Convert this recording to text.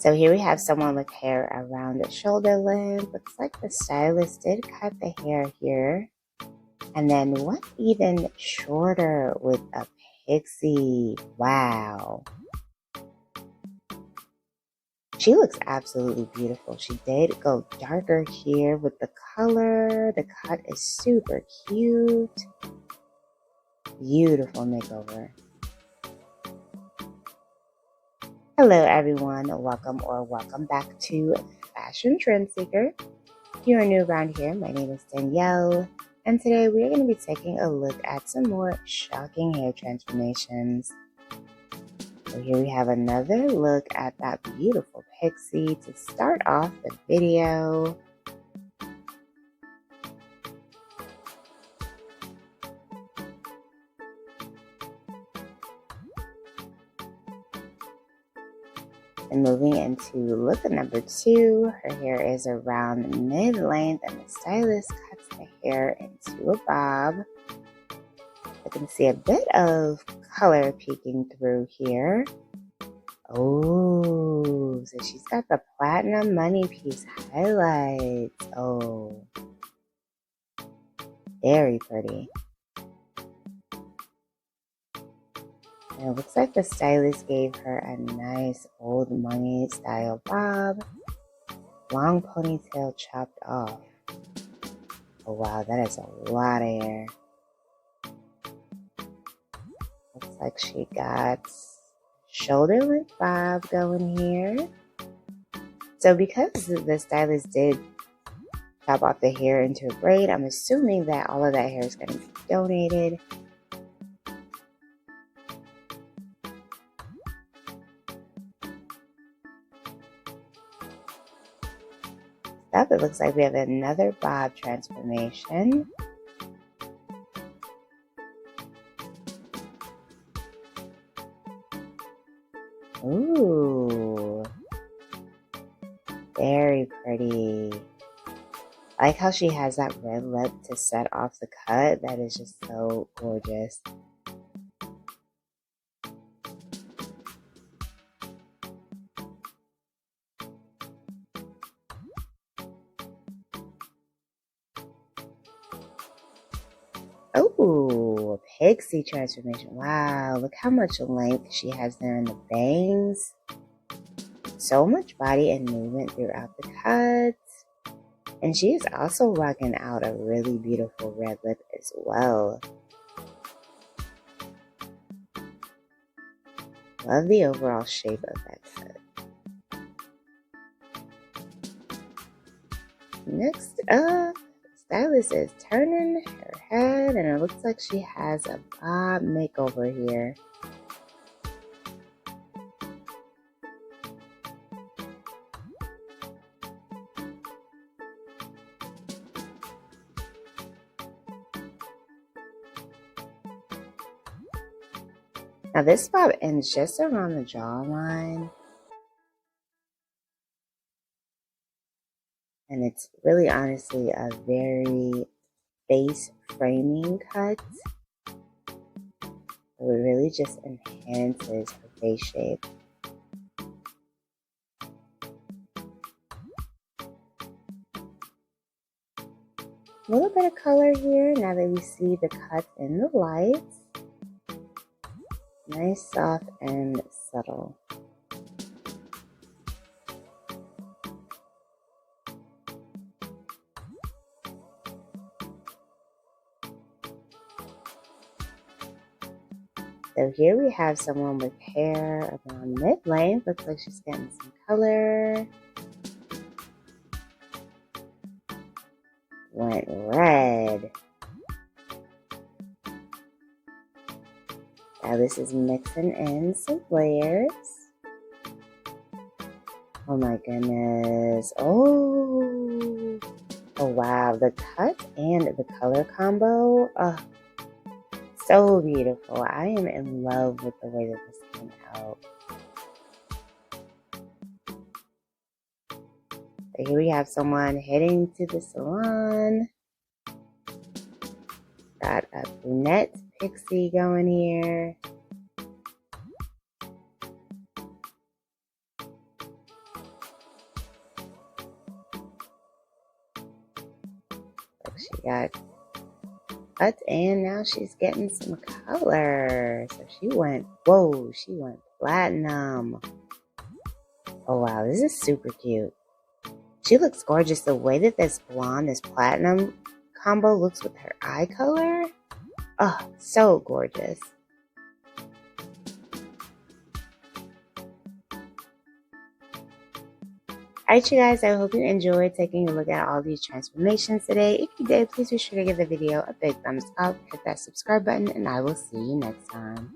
So here we have someone with hair around the shoulder length. Looks like the stylist did cut the hair here. And then one even shorter with a pixie. Wow. She looks absolutely beautiful. She did go darker here with the color. The cut is super cute. Beautiful makeover. Hello everyone, welcome back to Fashion Trend Seeker. If you are new around here, my name is Danielle, and today we are going to be taking a look at some more shocking hair transformations. So here we have another look at that beautiful pixie to start off the video. And moving into look number 2, her hair is around mid-length and the stylist cuts the hair into a bob. I can see a bit of color peeking through here. Oh, so she's got the platinum money piece highlights. Oh, very pretty. And it looks like the stylist gave her a nice old money style bob. Long ponytail chopped off. Oh wow, that is a lot of hair. Looks like she got shoulder length bob going here. So because the stylist did chop off the hair into a braid, I'm assuming that all of that hair is going to be donated. Up, it looks like we have another bob transformation. Ooh, very pretty. I like how she has that red lip to set off the cut. That is just so gorgeous. Oh, pixie transformation. Wow, look how much length she has there in the bangs. So much body and movement throughout the cuts. And she is also rocking out a really beautiful red lip as well. Love the overall shape of that cut. Next up, stylist is turning her head and it looks like she has a bob makeover here. Now this bob ends just around the jawline. And it's really honestly a very face framing cut. It really just enhances her face shape. A little bit of color here now that we see the cut in the lights. Nice, soft, and subtle. So here we have someone with hair around mid-length. Looks like she's getting some color. Went red. Now this is mixing in some layers. Oh my goodness. Oh wow. The cut and the color combo. Oh, so beautiful. I am in love with the way that this came out. So here we have someone heading to the salon. Got a brunette pixie going here. She got cut and now she's getting some color. So she went platinum. Oh wow, this is super cute. She looks gorgeous. The way that this blonde, this platinum combo looks with her eye color. Oh, so gorgeous. Alright, you guys, I hope you enjoyed taking a look at all these transformations today. If you did, please be sure to give the video a big thumbs up, hit that subscribe button, and I will see you next time.